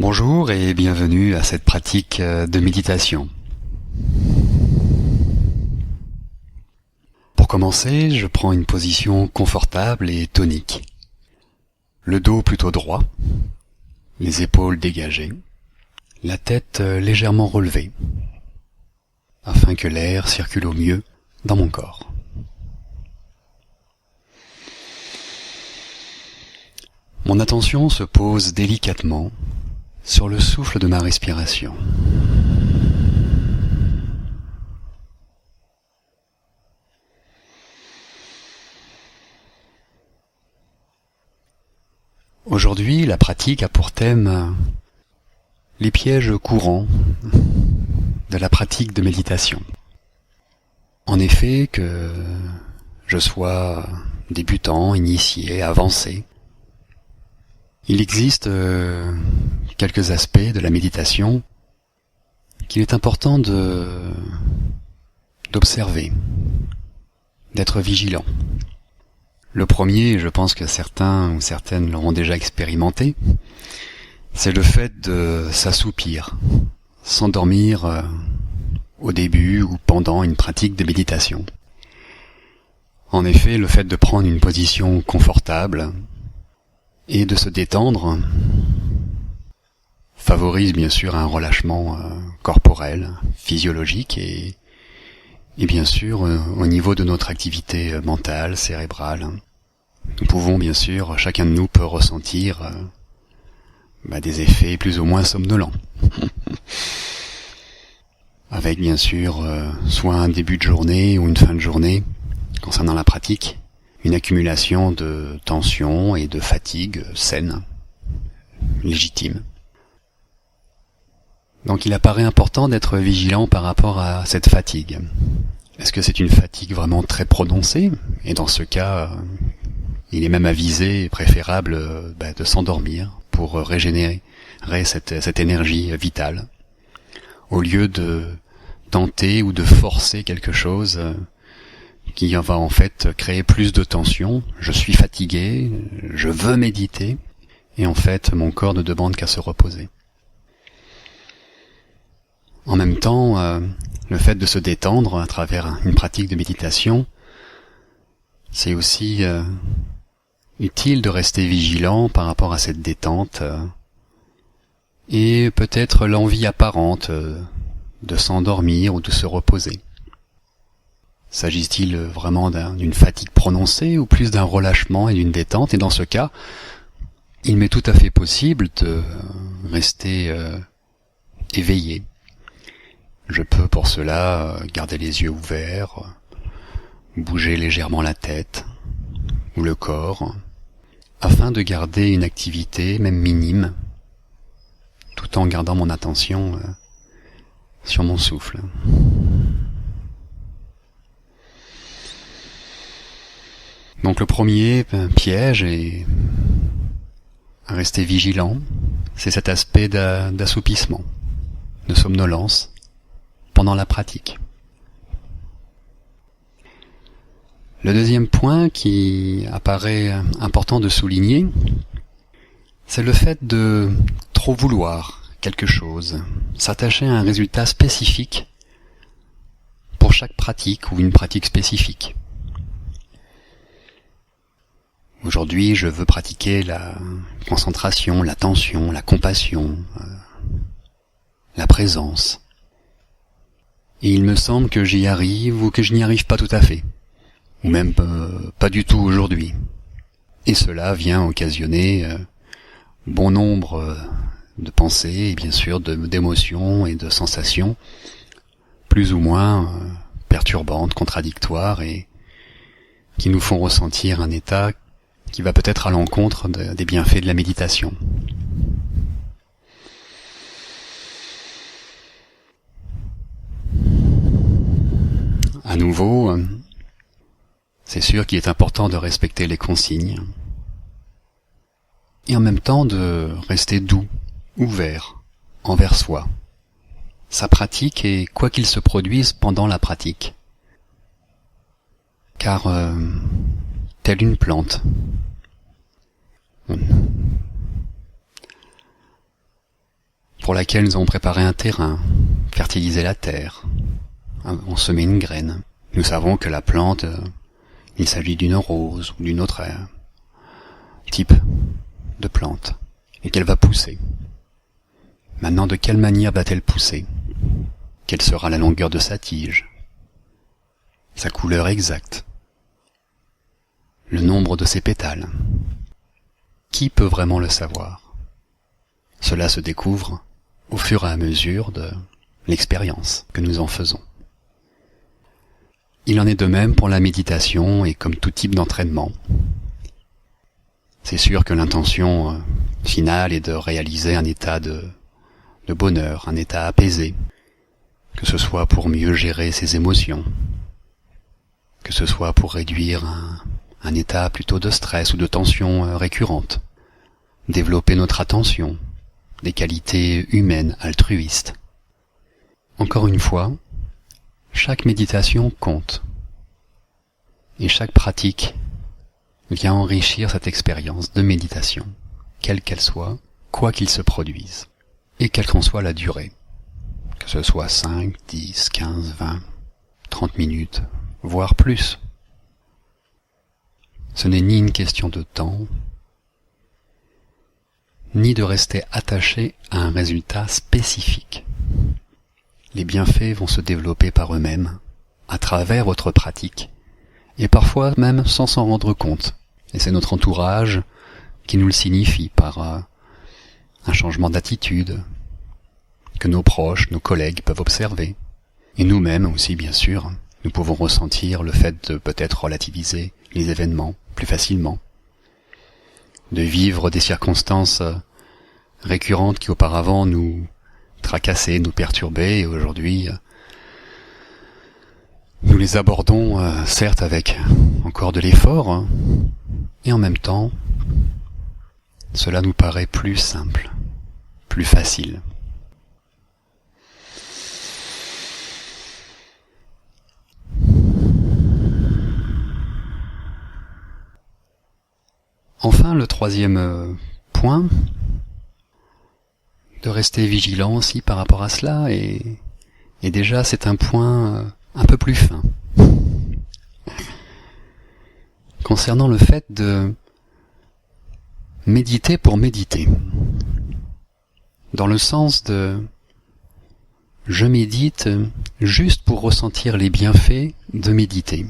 Bonjour et bienvenue à cette pratique de méditation. Pour commencer, je prends une position confortable et tonique. Le dos plutôt droit, les épaules dégagées, la tête légèrement relevée, afin que l'air circule au mieux dans mon corps. Mon attention se pose délicatement sur le souffle de ma respiration. Aujourd'hui, la pratique a pour thème les pièges courants de la pratique de méditation. En effet, que je sois débutant, initié, avancé, il existe quelques aspects de la méditation qu'il est important d'observer, d'être vigilant. Le premier, je pense que certains ou certaines l'auront déjà expérimenté, c'est le fait de s'assoupir, s'endormir au début ou pendant une pratique de méditation. En effet, le fait de prendre une position confortable et de se détendre favorise bien sûr un relâchement corporel, physiologique et bien sûr au niveau de notre activité mentale, cérébrale. Nous pouvons bien sûr, chacun de nous peut ressentir des effets plus ou moins somnolents. Avec bien sûr soit un début de journée ou une fin de journée, concernant la pratique, une accumulation de tension et de fatigue saine, légitime. Donc il apparaît important d'être vigilant par rapport à cette fatigue. Est-ce que c'est une fatigue vraiment très prononcée? Et dans ce cas, il est même avisé et préférable de s'endormir pour régénérer cette énergie vitale, au lieu de tenter ou de forcer quelque chose qui va en fait créer plus de tension. Je suis fatigué, je veux méditer, et en fait mon corps ne demande qu'à se reposer. En même temps, le fait de se détendre à travers une pratique de méditation, c'est aussi utile de rester vigilant par rapport à cette détente et peut-être l'envie apparente de s'endormir ou de se reposer. S'agit-il vraiment d'une fatigue prononcée ou plus d'un relâchement et d'une détente? Et dans ce cas, il m'est tout à fait possible de rester éveillé. Je peux pour cela garder les yeux ouverts, bouger légèrement la tête ou le corps, afin de garder une activité, même minime, tout en gardant mon attention sur mon souffle. Donc le premier piège est à rester vigilant, c'est cet aspect d'assoupissement, de somnolence pendant la pratique. Le deuxième point qui apparaît important de souligner, c'est le fait de trop vouloir quelque chose, s'attacher à un résultat spécifique pour chaque pratique ou une pratique spécifique. Aujourd'hui, je veux pratiquer la concentration, l'attention, la compassion, la présence. Et il me semble que j'y arrive ou que je n'y arrive pas tout à fait, ou même pas du tout aujourd'hui. Et cela vient occasionner bon nombre de pensées et bien sûr d'émotions et de sensations plus ou moins perturbantes, contradictoires et qui nous font ressentir un état qui va peut-être à l'encontre des bienfaits de la méditation. À nouveau, c'est sûr qu'il est important de respecter les consignes et en même temps de rester doux, ouvert envers soi, sa pratique et quoi qu'il se produise pendant la pratique. Car telle une plante, pour laquelle nous avons préparé un terrain, fertilisé la terre, on semé une graine. Nous savons que la plante, il s'agit d'une rose ou d'une autre type de plante, et qu'elle va pousser. Maintenant, de quelle manière va-t-elle pousser? Quelle sera la longueur de sa tige? Sa couleur exacte? Le nombre de ses pétales? Qui peut vraiment le savoir? Cela se découvre au fur et à mesure de l'expérience que nous en faisons. Il en est de même pour la méditation et comme tout type d'entraînement. C'est sûr que l'intention finale est de réaliser un état de bonheur, un état apaisé, que ce soit pour mieux gérer ses émotions, que ce soit pour réduire un état plutôt de stress ou de tension récurrente, développer notre attention, des qualités humaines altruistes. Encore une fois, chaque méditation compte, et chaque pratique vient enrichir cette expérience de méditation, quelle qu'elle soit, quoi qu'il se produise, et quelle qu'en soit la durée, que ce soit 5, 10, 15, 20, 30 minutes, voire plus. Ce n'est ni une question de temps, ni de rester attaché à un résultat spécifique. Les bienfaits vont se développer par eux-mêmes, à travers votre pratique, et parfois même sans s'en rendre compte. Et c'est notre entourage qui nous le signifie par un changement d'attitude, que nos proches, nos collègues peuvent observer. Et nous-mêmes aussi, bien sûr, nous pouvons ressentir le fait de peut-être relativiser les événements plus facilement, de vivre des circonstances récurrentes qui auparavant nous tracassaient, nous perturbaient, et aujourd'hui nous les abordons certes avec encore de l'effort, et en même temps cela nous paraît plus simple, plus facile. Enfin, le troisième point, de rester vigilant aussi par rapport à cela, et déjà c'est un point un peu plus fin. Concernant le fait de méditer pour méditer. Dans le sens de je médite juste pour ressentir les bienfaits de méditer.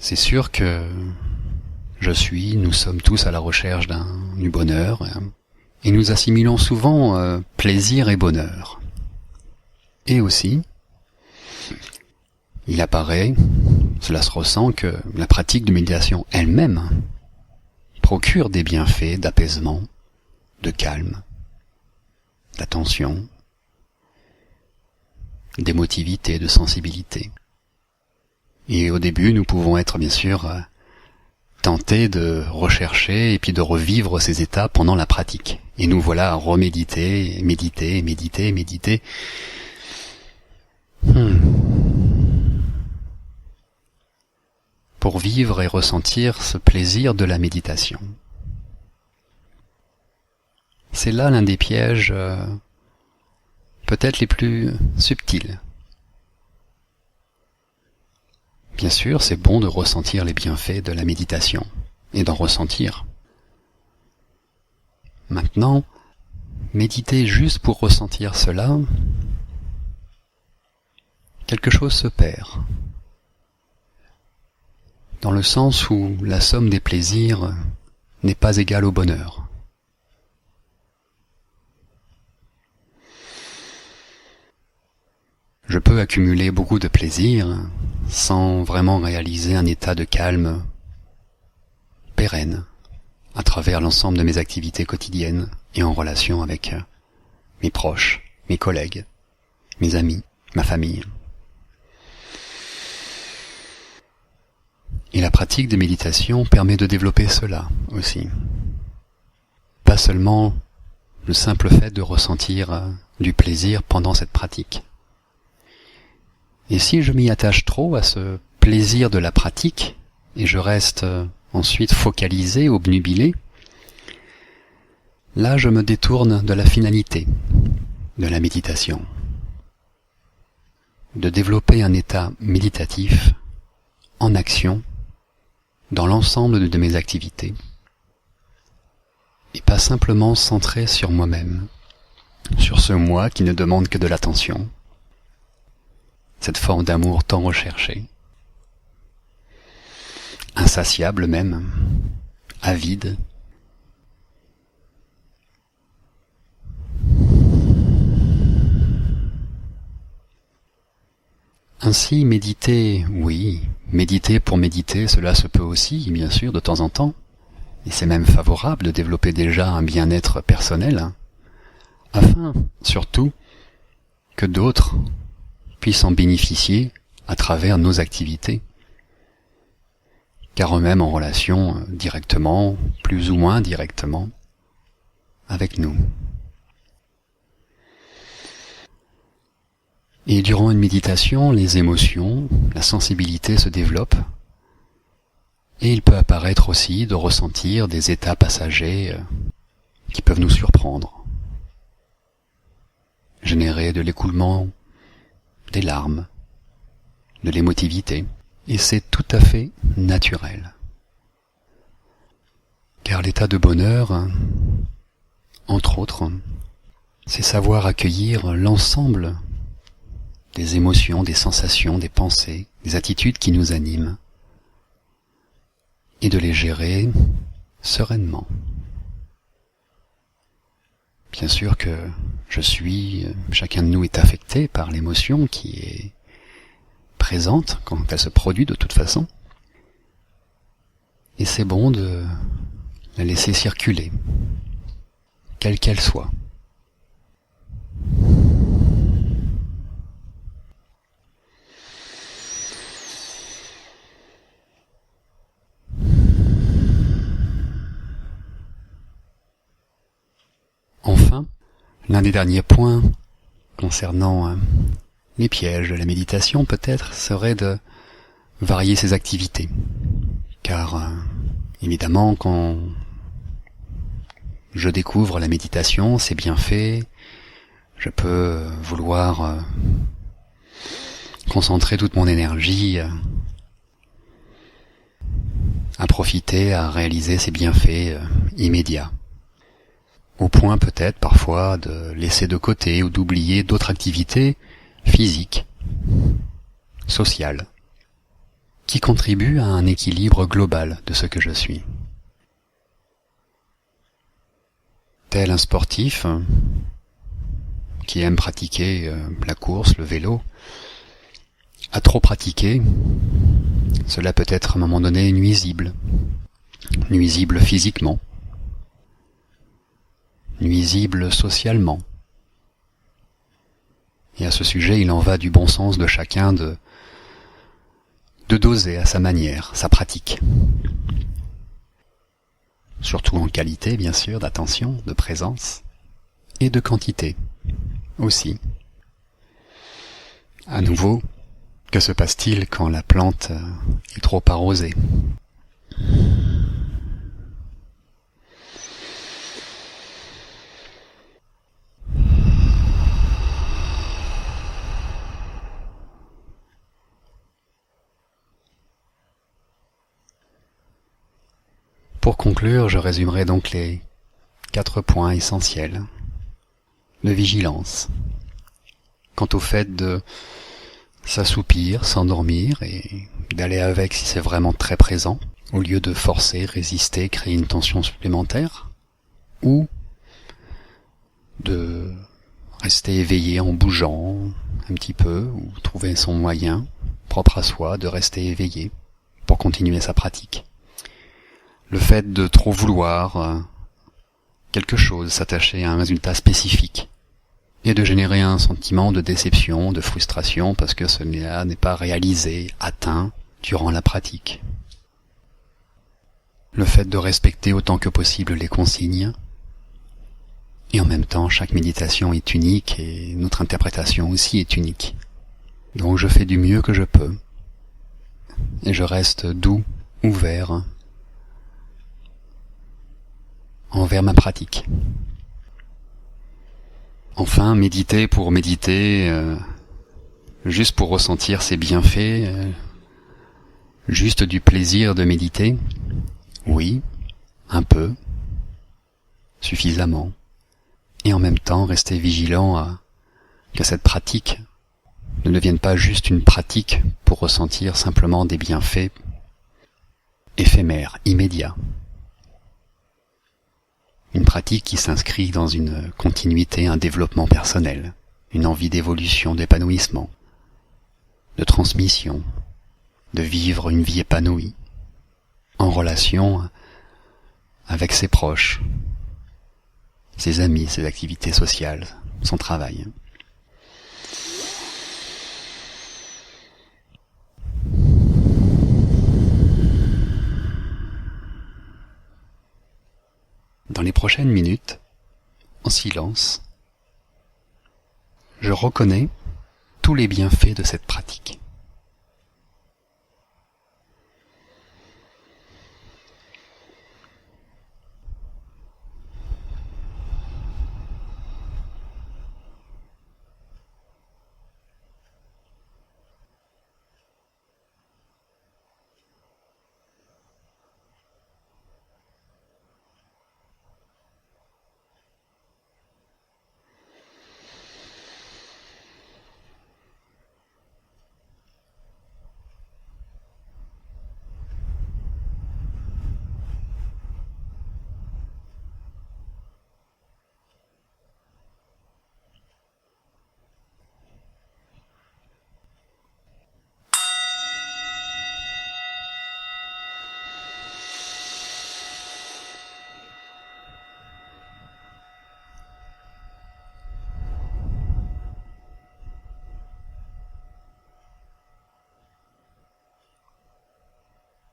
C'est sûr que nous sommes tous à la recherche du bonheur, et nous assimilons souvent plaisir et bonheur. Et aussi, il apparaît, cela se ressent, que la pratique de méditation elle-même procure des bienfaits d'apaisement, de calme, d'attention, d'émotivité, de sensibilité. Et au début, nous pouvons être bien sûr tentés de rechercher et puis de revivre ces états pendant la pratique. Et nous voilà à reméditer, méditer. Pour vivre et ressentir ce plaisir de la méditation. C'est là l'un des pièges peut-être les plus subtils. Bien sûr, c'est bon de ressentir les bienfaits de la méditation, et d'en ressentir. Maintenant, méditer juste pour ressentir cela, quelque chose se perd. Dans le sens où la somme des plaisirs n'est pas égale au bonheur. Je peux accumuler beaucoup de plaisir sans vraiment réaliser un état de calme pérenne à travers l'ensemble de mes activités quotidiennes et en relation avec mes proches, mes collègues, mes amis, ma famille. Et la pratique de méditation permet de développer cela aussi. Pas seulement le simple fait de ressentir du plaisir pendant cette pratique. Et si je m'y attache trop à ce plaisir de la pratique, et je reste ensuite focalisé, obnubilé, Là, je me détourne de la finalité de la méditation, de développer un état méditatif en action dans l'ensemble de mes activités, et pas simplement centré sur moi-même, sur ce moi qui ne demande que de l'attention, cette forme d'amour tant recherchée, insatiable même, avide. Ainsi, méditer, oui, méditer pour méditer, cela se peut aussi, bien sûr, de temps en temps, et c'est même favorable de développer déjà un bien-être personnel, afin, surtout, que d'autres puissent en bénéficier à travers nos activités, car eux-mêmes en relation directement, plus ou moins directement, avec nous. Et durant une méditation, les émotions, la sensibilité se développent, et il peut apparaître aussi de ressentir des états passagers qui peuvent nous surprendre, générer de l'écoulement, des larmes, de l'émotivité, et c'est tout à fait naturel. Car l'état de bonheur, entre autres, c'est savoir accueillir l'ensemble des émotions, des sensations, des pensées, des attitudes qui nous animent, et de les gérer sereinement. Bien sûr que chacun de nous est affecté par l'émotion qui est présente quand elle se produit de toute façon, et c'est bon de la laisser circuler, quelle qu'elle soit. Enfin, l'un des derniers points concernant les pièges de la méditation peut-être serait de varier ses activités. Car évidemment quand je découvre la méditation, c'est bien fait, je peux vouloir concentrer toute mon énergie à profiter, à réaliser ces bienfaits immédiats. Au point peut-être parfois de laisser de côté ou d'oublier d'autres activités physiques, sociales, qui contribuent à un équilibre global de ce que je suis. Tel un sportif qui aime pratiquer la course, le vélo, à trop pratiquer, cela peut être à un moment donné nuisible physiquement, nuisible socialement. Et à ce sujet, il en va du bon sens de chacun de doser à sa manière, sa pratique. Surtout en qualité, bien sûr, d'attention, de présence, et de quantité aussi. À nouveau, que se passe-t-il quand la plante est trop arrosée ? Pour conclure, je résumerai donc les 4 points essentiels de vigilance quant au fait de s'assoupir, s'endormir et d'aller avec si c'est vraiment très présent, au lieu de forcer, résister, créer une tension supplémentaire, ou de rester éveillé en bougeant un petit peu, ou trouver son moyen propre à soi de rester éveillé pour continuer sa pratique. Le fait de trop vouloir quelque chose, s'attacher à un résultat spécifique, et de générer un sentiment de déception, de frustration, parce que cela n'est pas réalisé, atteint, durant la pratique. Le fait de respecter autant que possible les consignes, et en même temps, chaque méditation est unique, et notre interprétation aussi est unique. Donc je fais du mieux que je peux, et je reste doux, ouvert, envers ma pratique. Enfin, méditer pour méditer, juste pour ressentir ses bienfaits, juste du plaisir de méditer, oui, un peu, suffisamment, et en même temps rester vigilant à que cette pratique ne devienne pas juste une pratique pour ressentir simplement des bienfaits éphémères, immédiats. Une pratique qui s'inscrit dans une continuité, un développement personnel, une envie d'évolution, d'épanouissement, de transmission, de vivre une vie épanouie, en relation avec ses proches, ses amis, ses activités sociales, son travail. Dans les prochaines minutes, en silence, je reconnais tous les bienfaits de cette pratique.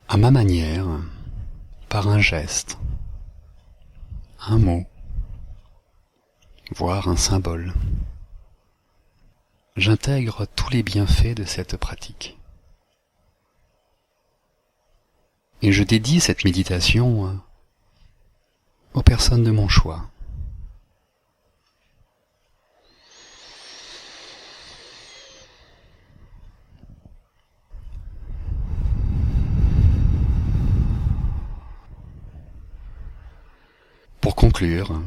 À ma manière, par un geste, un mot, voire un symbole, j'intègre tous les bienfaits de cette pratique. Et je dédie cette méditation aux personnes de mon choix. Pour conclure,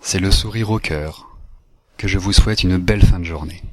c'est le sourire au cœur que je vous souhaite une belle fin de journée.